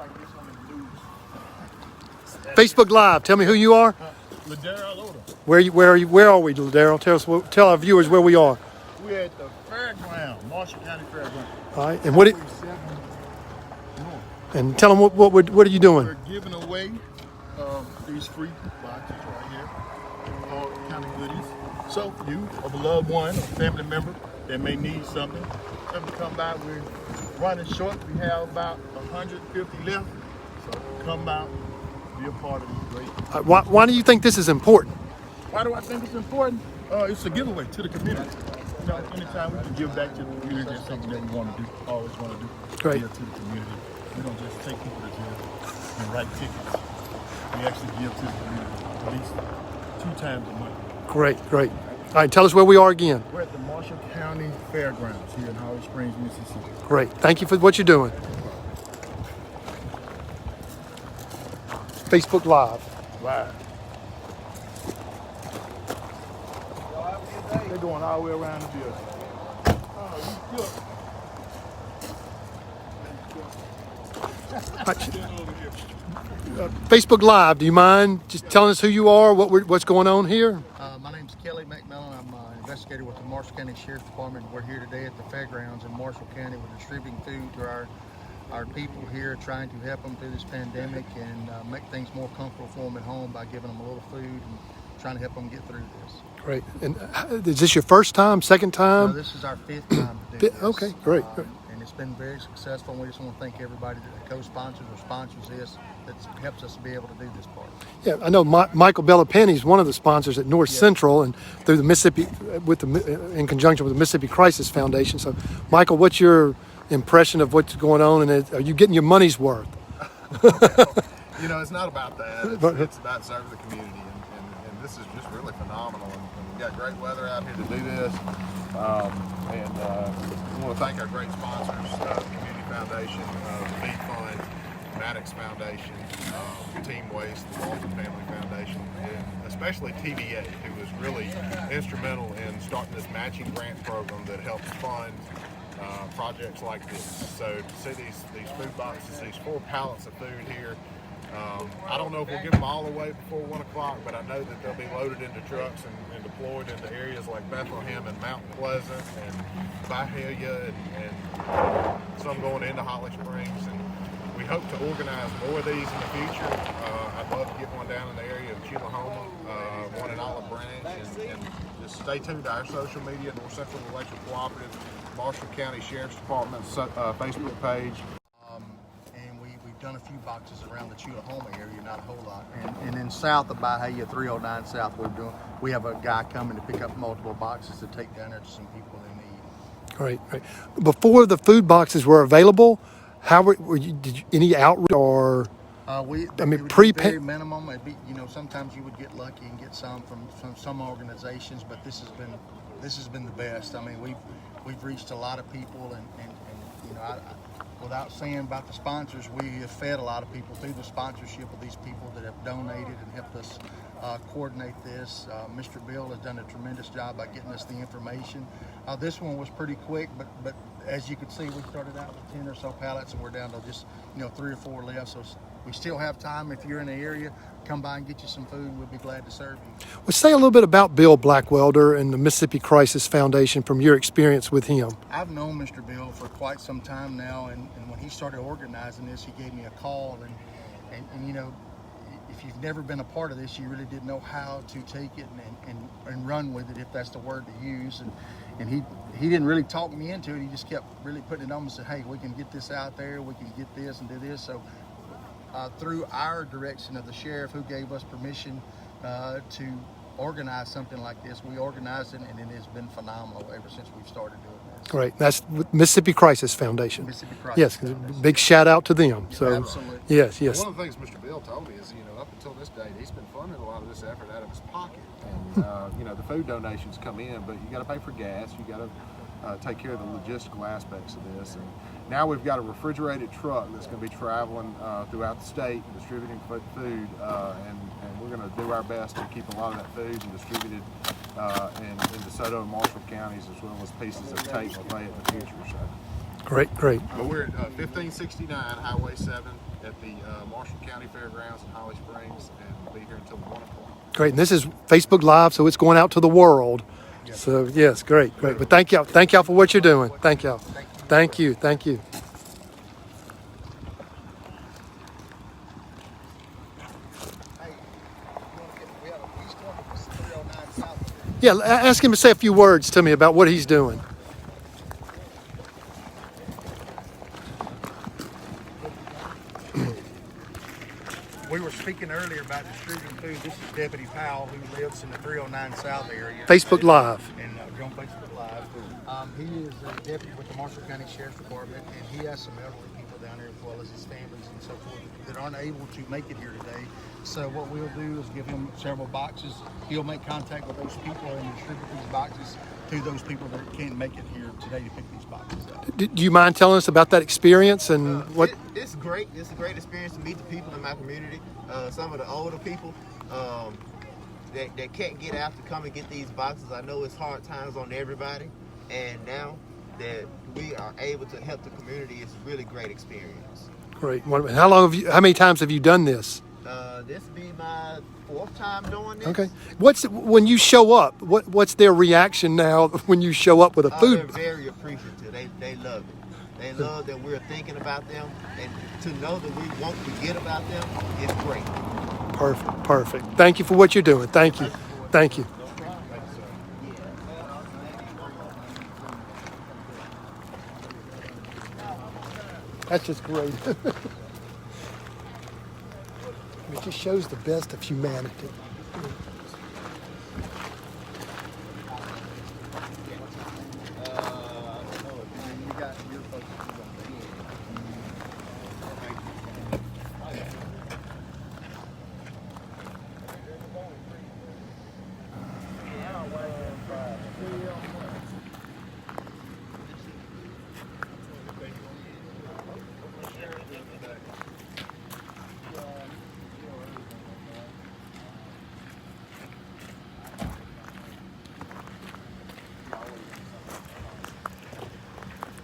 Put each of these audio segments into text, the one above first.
like this on the news. Facebook Live. Tell me who you are. Where are we, Ladero? Tell our viewers where we are. We're at the fairground, Marshall County Fairground. All right, and and tell them what are you doing? We're giving away these free boxes right here, all kind of goodies. So if you or a loved one or family member that may need something, come by. We're running short. We have about 150 left. So come by, be a part of this great. Why do you think this is important? Why do I think it's important? It's a giveaway to the community. You know, anytime we can give back to the community, that's something that we want to do, always want to do. Great. Give to the community. We don't just take people to jail and write tickets. We actually give to the community at least 2 times a month. Great. All right, tell us where we are again. We're at the Marshall County Fairgrounds here in Holly Springs, Mississippi. Great. Thank you for what you're doing. Facebook Live. Live. They're going all the way around the building. Facebook Live, do you mind just telling us who you are, what's going on here? My name's Kelly McMillan. I'm an investigator with the Marshall County Sheriff's Department. We're here today at the fairgrounds in Marshall County. We're distributing food to our people here, trying to help them through this pandemic and make things more comfortable for them at home by giving them a little food and trying to help them get through this. Great. And is this your first time, second time? No, this is our 5th time to do this. Okay, great. And it's been very successful. And we just want to thank everybody that co-sponsors or sponsors this that helps us to be able to do this part. Yeah, I know Michael Bellapenny is one of the sponsors at North Central and through the Mississippi, in conjunction with the Mississippi Crisis Foundation. So, Michael, what's your impression of what's going on, and are you getting your money's worth? You know, it's not about that. It's about serving the community, and this is just really phenomenal. And we've got great weather out here to do this. We want to thank our great sponsors, Community Foundation, the Beat Fund, Maddox Foundation, Team Waste, the Walton Family Foundation, and especially TVA, who was really instrumental in starting this matching grant program that helps fund projects like this. So to see these food boxes, these 4 pallets of food here, I don't know if we'll get them all away before 1 o'clock, but I know that they'll be loaded into trucks and deployed into areas like Bethlehem and Mount Pleasant and Byhalia and some going into Holly Springs. And we hope to organize more of these in the future. I'd love to get one down in the area of Chilahoma, one in Olive Branch, and just stay tuned to our social media, North Central Election Cooperative, Marshall County Sheriff's Department Facebook page. We've done a few boxes around the Chilahoma area, not a whole lot. And then south of Byhalia, 309 South, we have a guy coming to pick up multiple boxes to take down there to some people in need. Great. Before the food boxes were available, how were you? Did you any outreach or? Very minimum. It'd be, sometimes you would get lucky and get some from some organizations, but this has been the best. I mean, we've reached a lot of people, and without saying about the sponsors, we have fed a lot of people through the sponsorship of these people that have donated and helped us coordinate this. Mr. Bill has done a tremendous job by getting us the information. This one was pretty quick, but as you can see, we started out with 10 or so pallets, and we're down to just 3 or 4 left. So we still have time. If you're in the area, come by and get you some food. We'll be glad to serve you. Well, say a little bit about Bill Blackwelder and the Mississippi Crisis Foundation from your experience with him. I've known Mr. Bill for quite some time now, and when he started organizing this, he gave me a call, and if you've never been a part of this, you really didn't know how to take it and run with it, if that's the word to use. And he didn't really talk me into it. He just kept really putting it on and said, hey, we can get this out there, we can get this and do this. So through our direction of the sheriff, who gave us permission to organize something like this, we organized it, and it has been phenomenal ever since we've started doing this. Great. That's Mississippi Crisis Foundation. Mississippi Crisis Yes, Foundation. Big shout out to them. So, absolutely. Yes. One of the things Mr. Bill told me is, up until this date, he's been funding a lot of this effort out of his pocket. And, the food donations come in, but you got to pay for gas. You got to take care of the logistical aspects of this. And now we've got a refrigerated truck that's going to be traveling throughout the state and distributing food, and we're going to do our best to keep a lot of that food and distribute it in DeSoto and Marshall counties, as well as pieces of Tate and Lafayette in the future. So. Great. But we're at 1569 Highway 7, at the Marshall County Fairgrounds in Holly Springs, and we'll be here until 1 o'clock. Great. And this is Facebook Live, so it's going out to the world. So yes, great. But thank y'all for what you're doing. Thank y'all. Thank you. Yeah, ask him to say a few words to me about what he's doing. We were speaking earlier about distributing food. This is Deputy Powell, who lives in the 309 South area. Facebook Live. And on Facebook Live. He is a deputy with the Marshall County Sheriff's Department, and he has some elderly people down there as well as his families and so forth that aren't able to make it here today. So what we'll do is give him several boxes. He'll make contact with those people and distribute these boxes to those people that can't make it here today to pick these boxes up. Do you mind telling us about that experience and what? It's great. It's a great experience to meet the people in my community. Some of the older people that can't get out to come and get these boxes. I know it's hard times on everybody, and now that we are able to help the community, it's a really great experience. Great. How many times have you done this? This will be my 4th time doing this. Okay. When you show up? What's their reaction now when you show up with a food? They're very appreciative. They love it. They love that we're thinking about them, and to know that we won't forget about them is great. Perfect. Thank you for what you're doing. Thank you. That's just great. It just shows the best of humanity.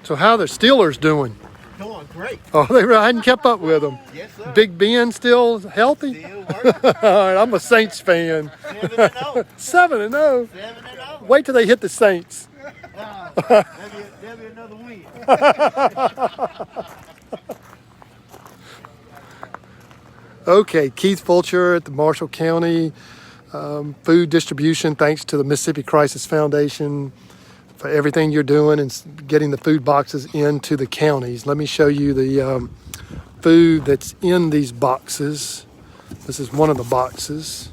So how are the Steelers doing? Doing great. Oh, I hadn't kept up with them. Yes, sir. Big Ben still healthy? Still working. All right, I'm a Saints fan. 7-0. 7-0. 7-0. Wait till they hit the Saints. That'll be another win. Okay, Keith Fulcher at the Marshall County Food Distribution. Thanks to the Mississippi Crisis Foundation for everything you're doing and getting the food boxes into the counties. Let me show you the food that's in these boxes. This is one of the boxes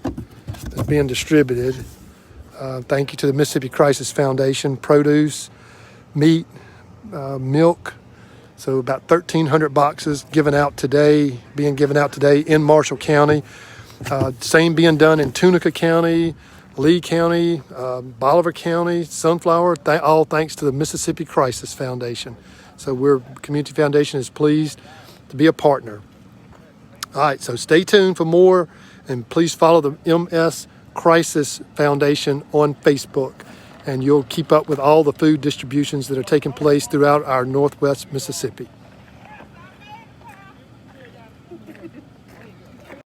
that's being distributed. Thank you to the Mississippi Crisis Foundation. Produce, meat, milk. So about 1,300 boxes being given out today in Marshall County. Same being done in Tunica County, Lee County, Bolivar County, Sunflower, all thanks to the Mississippi Crisis Foundation. So Community Foundation is pleased to be a partner. All right, so stay tuned for more, and please follow the MS Crisis Foundation on Facebook, and you'll keep up with all the food distributions that are taking place throughout our Northwest Mississippi.